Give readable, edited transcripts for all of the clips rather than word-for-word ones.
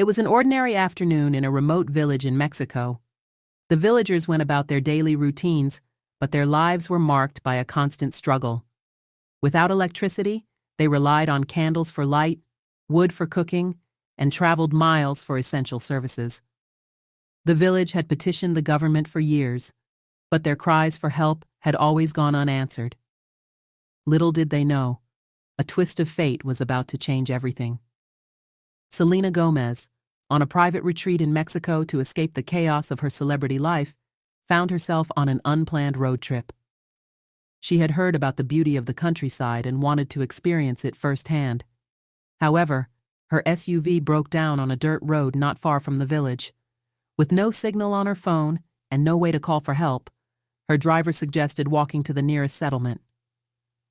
It was an ordinary afternoon in a remote village in Mexico. The villagers went about their daily routines, but their lives were marked by a constant struggle. Without electricity, they relied on candles for light, wood for cooking, and traveled miles for essential services. The village had petitioned the government for years, but their cries for help had always gone unanswered. Little did they know, a twist of fate was about to change everything. Selena Gomez, on a private retreat in Mexico to escape the chaos of her celebrity life, found herself on an unplanned road trip. She had heard about the beauty of the countryside and wanted to experience it firsthand. However, her SUV broke down on a dirt road not far from the village. With no signal on her phone and no way to call for help, her driver suggested walking to the nearest settlement.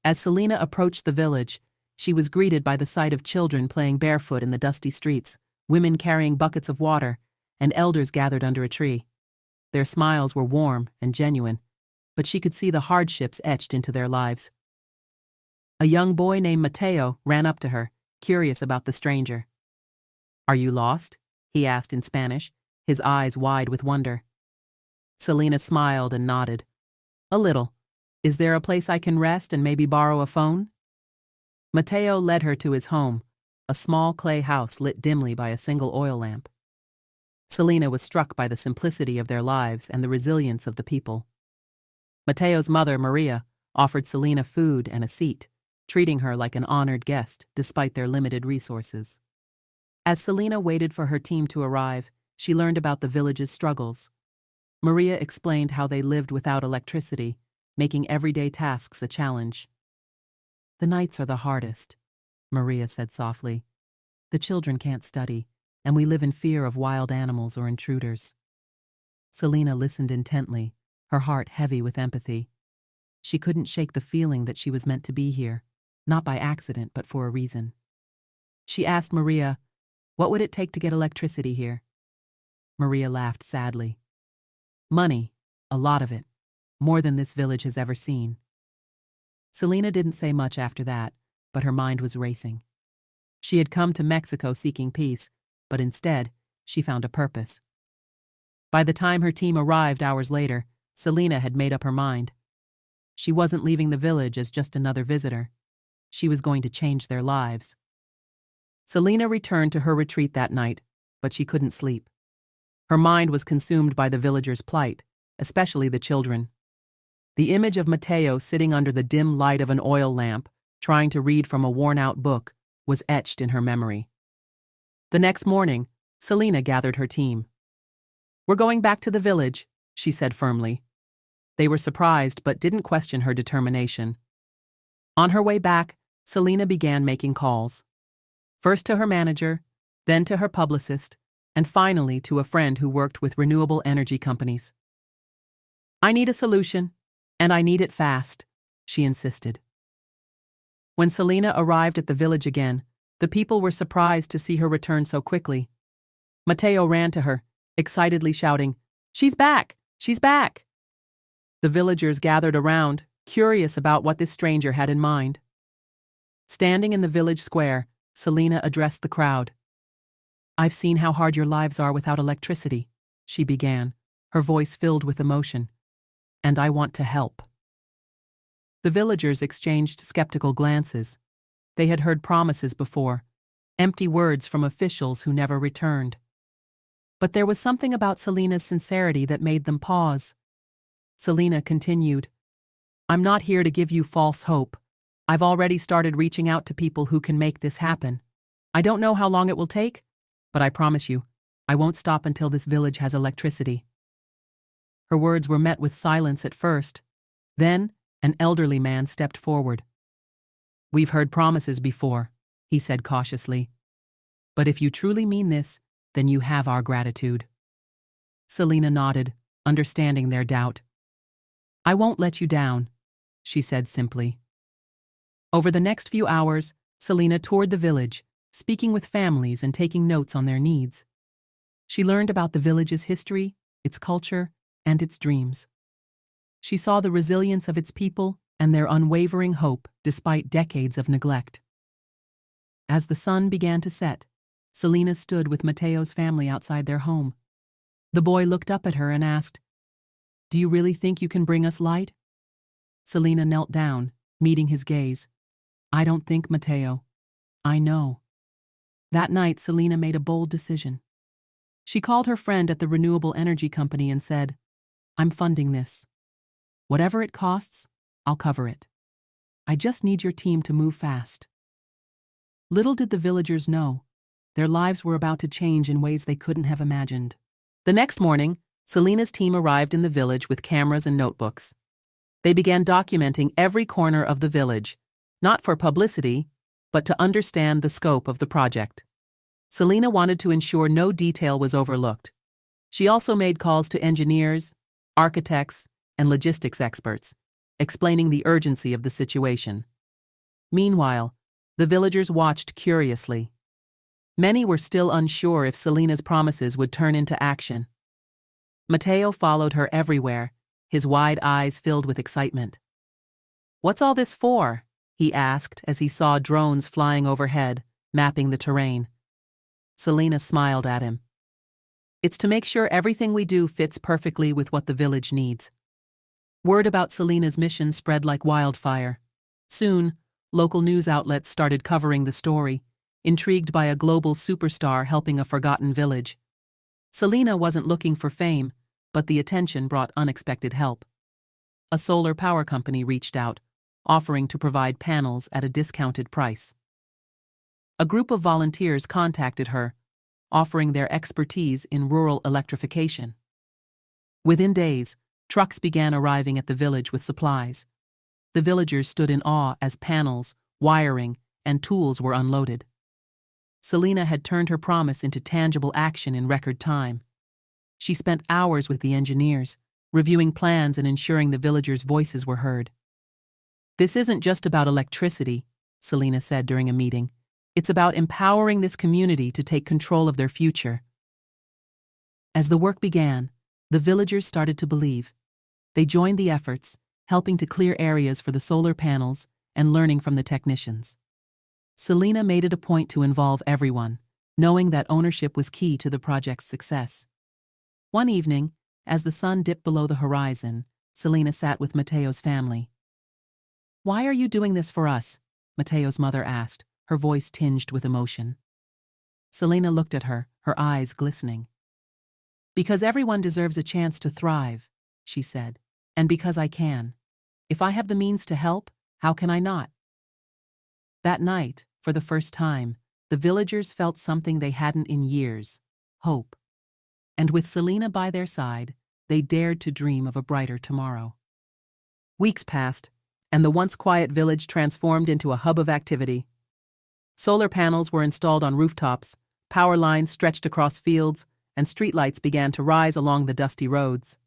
As Selena approached the village, she was greeted by the sight of children playing barefoot in the dusty streets, women carrying buckets of water, and elders gathered under a tree. Their smiles were warm and genuine, but she could see the hardships etched into their lives. A young boy named Mateo ran up to her, curious about the stranger. "Are you lost?" he asked in Spanish, his eyes wide with wonder. Selena smiled and nodded. "A little. Is there a place I can rest and maybe borrow a phone?" Mateo led her to his home, a small clay house lit dimly by a single oil lamp. Selena was struck by the simplicity of their lives and the resilience of the people. Mateo's mother, Maria, offered Selena food and a seat, treating her like an honored guest despite their limited resources. As Selena waited for her team to arrive, she learned about the village's struggles. Maria explained how they lived without electricity, making everyday tasks a challenge. "The nights are the hardest," Maria said softly. "The children can't study, and we live in fear of wild animals or intruders." Selena listened intently, her heart heavy with empathy. She couldn't shake the feeling that she was meant to be here, not by accident but for a reason. She asked Maria, "What would it take to get electricity here?" Maria laughed sadly. "Money, a lot of it, more than this village has ever seen." Selena didn't say much after that, but her mind was racing. She had come to Mexico seeking peace, but instead, she found a purpose. By the time her team arrived hours later, Selena had made up her mind. She wasn't leaving the village as just another visitor. She was going to change their lives. Selena returned to her retreat that night, but she couldn't sleep. Her mind was consumed by the villagers' plight, especially the children. The image of Mateo sitting under the dim light of an oil lamp, trying to read from a worn-out book, was etched in her memory. The next morning, Selena gathered her team. "We're going back to the village," she said firmly. They were surprised but didn't question her determination. On her way back, Selena began making calls. First to her manager, then to her publicist, and finally to a friend who worked with renewable energy companies. "I need a solution, and I need it fast," she insisted. When Selena arrived at the village again, the people were surprised to see her return so quickly. Mateo ran to her, excitedly shouting, "She's back! She's back!" The villagers gathered around, curious about what this stranger had in mind. Standing in the village square, Selena addressed the crowd. "I've seen how hard your lives are without electricity," she began, her voice filled with emotion. "And I want to help." The villagers exchanged skeptical glances. They had heard promises before, empty words from officials who never returned. But there was something about Selena's sincerity that made them pause. Selena continued, "I'm not here to give you false hope. I've already started reaching out to people who can make this happen. I don't know how long it will take, but I promise you, I won't stop until this village has electricity." Her words were met with silence at first. Then, an elderly man stepped forward. "We've heard promises before," he said cautiously. "But if you truly mean this, then you have our gratitude." Selena nodded, understanding their doubt. "I won't let you down," she said simply. Over the next few hours, Selena toured the village, speaking with families and taking notes on their needs. She learned about the village's history, its culture, and its dreams. She saw the resilience of its people and their unwavering hope despite decades of neglect. As the sun began to set, Selena stood with Mateo's family outside their home. The boy looked up at her and asked, "Do you really think you can bring us light?" Selena knelt down, meeting his gaze. "I don't think, Mateo. I know." That night, Selena made a bold decision. She called her friend at the renewable energy company and said, "I'm funding this. Whatever it costs, I'll cover it. I just need your team to move fast." Little did the villagers know, their lives were about to change in ways they couldn't have imagined. The next morning, Selena's team arrived in the village with cameras and notebooks. They began documenting every corner of the village, not for publicity, but to understand the scope of the project. Selena wanted to ensure no detail was overlooked. She also made calls to engineers, architects, and logistics experts, explaining the urgency of the situation. Meanwhile, the villagers watched curiously. Many were still unsure if Selena's promises would turn into action. Mateo followed her everywhere, his wide eyes filled with excitement. "What's all this for?" he asked as he saw drones flying overhead, mapping the terrain. Selena smiled at him. "It's to make sure everything we do fits perfectly with what the village needs." Word about Selena's mission spread like wildfire. Soon, local news outlets started covering the story, intrigued by a global superstar helping a forgotten village. Selena wasn't looking for fame, but the attention brought unexpected help. A solar power company reached out, offering to provide panels at a discounted price. A group of volunteers contacted her, offering their expertise in rural electrification. Within days, trucks began arriving at the village with supplies. The villagers stood in awe as panels, wiring, and tools were unloaded. Selena had turned her promise into tangible action in record time. She spent hours with the engineers, reviewing plans and ensuring the villagers' voices were heard. "This isn't just about electricity," Selena said during a meeting. "It's about empowering this community to take control of their future." As the work began, the villagers started to believe. They joined the efforts, helping to clear areas for the solar panels and learning from the technicians. Selena made it a point to involve everyone, knowing that ownership was key to the project's success. One evening, as the sun dipped below the horizon, Selena sat with Mateo's family. "Why are you doing this for us?" Mateo's mother asked, her voice tinged with emotion. Selena looked at her, her eyes glistening. "Because everyone deserves a chance to thrive," she said, "and because I can. If I have the means to help, how can I not?" That night, for the first time, the villagers felt something they hadn't in years: hope. And with Selena by their side, they dared to dream of a brighter tomorrow. Weeks passed, and the once quiet village transformed into a hub of activity. Solar panels were installed on rooftops, power lines stretched across fields, and streetlights began to rise along the dusty roads.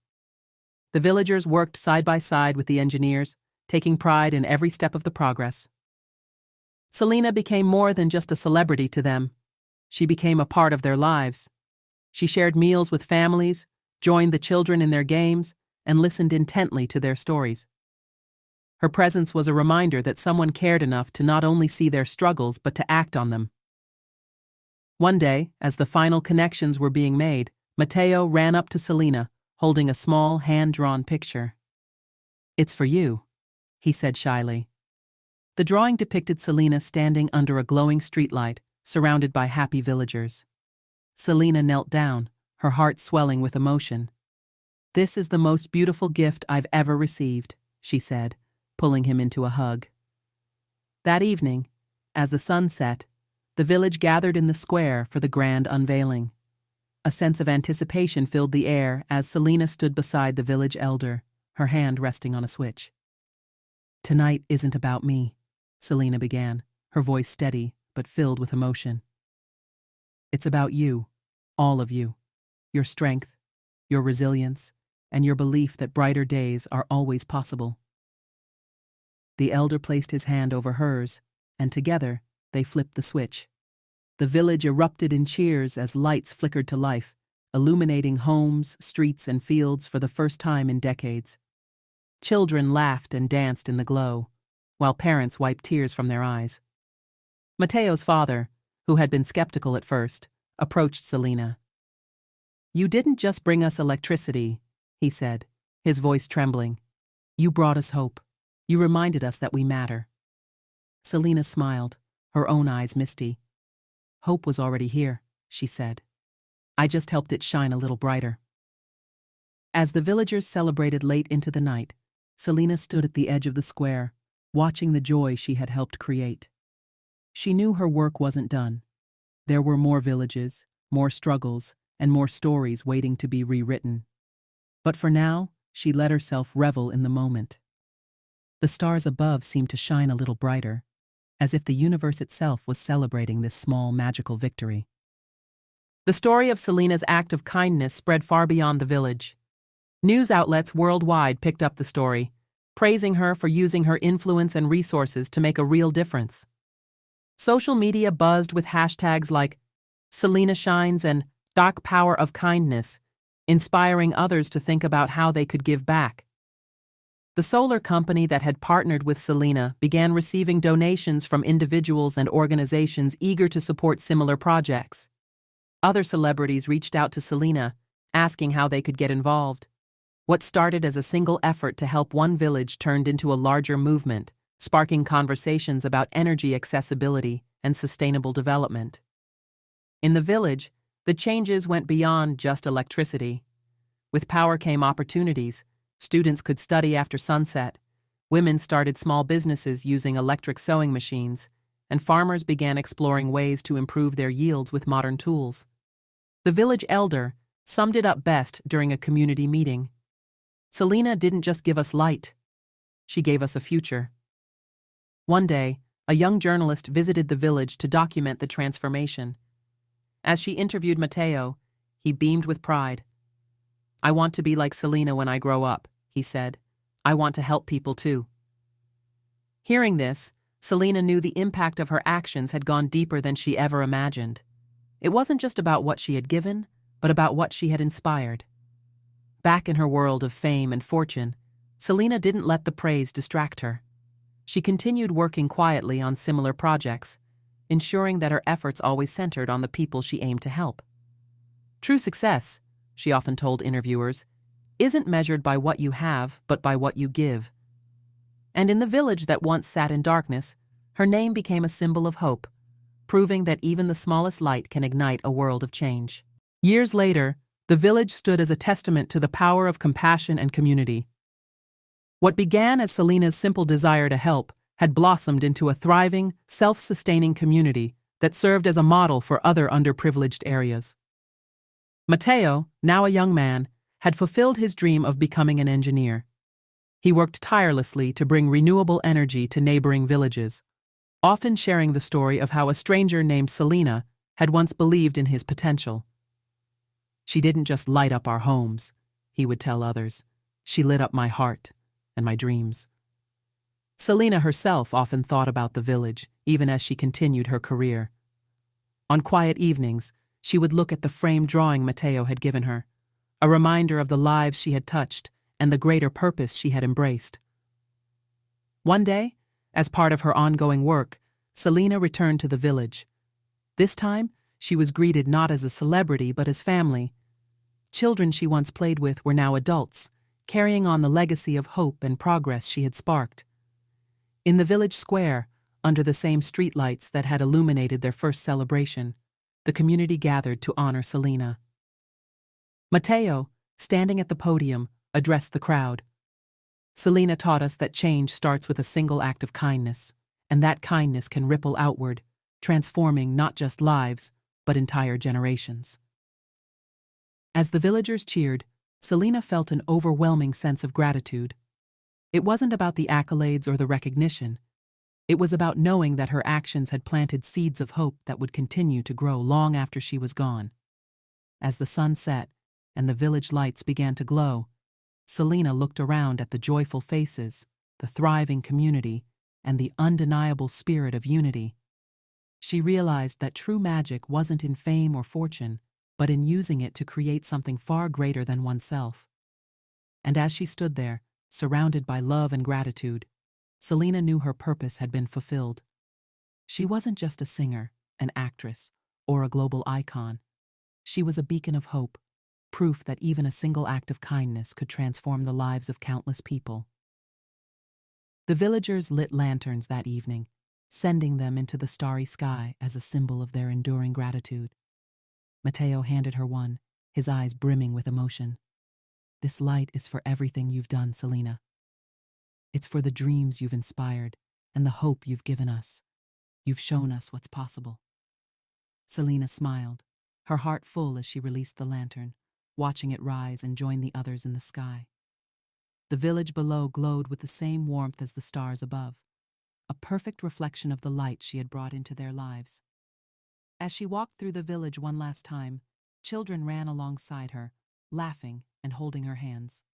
The villagers worked side by side with the engineers, taking pride in every step of the progress. Selena became more than just a celebrity to them. She became a part of their lives. She shared meals with families, joined the children in their games, and listened intently to their stories. Her presence was a reminder that someone cared enough to not only see their struggles but to act on them. One day, as the final connections were being made, Mateo ran up to Selena, holding a small, hand-drawn picture. "It's for you," he said shyly. The drawing depicted Selena standing under a glowing streetlight, surrounded by happy villagers. Selena knelt down, her heart swelling with emotion. "This is the most beautiful gift I've ever received," she said, pulling him into a hug. That evening, as the sun set, the village gathered in the square for the grand unveiling. A sense of anticipation filled the air as Selena stood beside the village elder, her hand resting on a switch. "Tonight isn't about me," Selena began, her voice steady but filled with emotion. "It's about you, all of you, your strength, your resilience, and your belief that brighter days are always possible." The elder placed his hand over hers, and together they flipped the switch. The village erupted in cheers as lights flickered to life, illuminating homes, streets, and fields for the first time in decades. Children laughed and danced in the glow, while parents wiped tears from their eyes. Mateo's father, who had been skeptical at first, approached Selena. "You didn't just bring us electricity," he said, his voice trembling. "You brought us hope. You reminded us that we matter." Selena smiled, her own eyes misty. "Hope was already here," she said. "I just helped it shine a little brighter." As the villagers celebrated late into the night, Selena stood at the edge of the square, watching the joy she had helped create. She knew her work wasn't done. There were more villages, more struggles, and more stories waiting to be rewritten. But for now, she let herself revel in the moment. The stars above seemed to shine a little brighter, as if the universe itself was celebrating this small magical victory. The story of Selena's act of kindness spread far beyond the village. News outlets worldwide picked up the story, praising her for using her influence and resources to make a real difference. Social media buzzed with hashtags like Selena Shines and Dark Power of Kindness, inspiring others to think about how they could give back. The solar company that had partnered with Selena began receiving donations from individuals and organizations eager to support similar projects. Other celebrities reached out to Selena, asking how they could get involved. What started as a single effort to help one village turned into a larger movement, sparking conversations about energy accessibility and sustainable development. In the village, the changes went beyond just electricity. With power came opportunities. Students could study after sunset. Women started small businesses using electric sewing machines, and farmers began exploring ways to improve their yields with modern tools. The village elder summed it up best during a community meeting. "Selena didn't just give us light. She gave us a future." One day, a young journalist visited the village to document the transformation. As she interviewed Matteo, he beamed with pride. "I want to be like Selena when I grow up," he said. "I want to help people too." Hearing this, Selena knew the impact of her actions had gone deeper than she ever imagined. It wasn't just about what she had given, but about what she had inspired. Back in her world of fame and fortune, Selena didn't let the praise distract her. She continued working quietly on similar projects, ensuring that her efforts always centered on the people she aimed to help. "True success," she often told interviewers, "isn't measured by what you have, but by what you give." And in the village that once sat in darkness, her name became a symbol of hope, proving that even the smallest light can ignite a world of change. Years later, the village stood as a testament to the power of compassion and community. What began as Selena's simple desire to help had blossomed into a thriving, self-sustaining community that served as a model for other underprivileged areas. Matteo, now a young man, had fulfilled his dream of becoming an engineer. He worked tirelessly to bring renewable energy to neighboring villages, often sharing the story of how a stranger named Selena had once believed in his potential. "She didn't just light up our homes," he would tell others. "She lit up my heart and my dreams." Selena herself often thought about the village, even as she continued her career. On quiet evenings, she would look at the framed drawing Matteo had given her, a reminder of the lives she had touched and the greater purpose she had embraced. One day, as part of her ongoing work, Selena returned to the village. This time, she was greeted not as a celebrity but as family. Children she once played with were now adults, carrying on the legacy of hope and progress she had sparked. In the village square, under the same streetlights that had illuminated their first celebration, the community gathered to honor Selena. Matteo, standing at the podium, addressed the crowd. "Selena taught us that change starts with a single act of kindness, and that kindness can ripple outward, transforming not just lives, but entire generations." As the villagers cheered, Selena felt an overwhelming sense of gratitude. It wasn't about the accolades or the recognition. It was about knowing that her actions had planted seeds of hope that would continue to grow long after she was gone. As the sun set and the village lights began to glow, Selena looked around at the joyful faces, the thriving community, and the undeniable spirit of unity. She realized that true magic wasn't in fame or fortune, but in using it to create something far greater than oneself. And as she stood there, surrounded by love and gratitude, Selena knew her purpose had been fulfilled. She wasn't just a singer, an actress, or a global icon. She was a beacon of hope, proof that even a single act of kindness could transform the lives of countless people. The villagers lit lanterns that evening, sending them into the starry sky as a symbol of their enduring gratitude. Mateo handed her one, his eyes brimming with emotion. "This light is for everything you've done, Selena. It's for the dreams you've inspired and the hope you've given us. You've shown us what's possible." Selena smiled, her heart full as she released the lantern, watching it rise and join the others in the sky. The village below glowed with the same warmth as the stars above, a perfect reflection of the light she had brought into their lives. As she walked through the village one last time, children ran alongside her, laughing and holding her hands.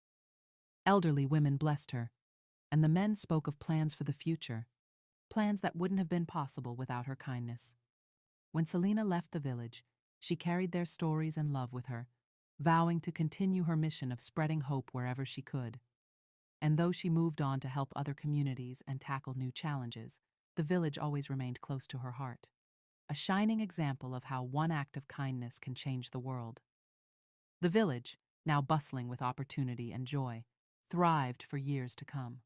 Elderly women blessed her, and the men spoke of plans for the future, plans that wouldn't have been possible without her kindness. When Selena left the village, she carried their stories and love with her, vowing to continue her mission of spreading hope wherever she could. And though she moved on to help other communities and tackle new challenges, the village always remained close to her heart, a shining example of how one act of kindness can change the world. The village, now bustling with opportunity and joy, thrived for years to come.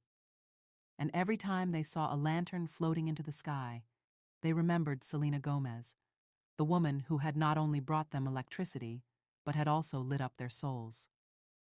And every time they saw a lantern floating into the sky, they remembered Selena Gomez, the woman who had not only brought them electricity, but had also lit up their souls.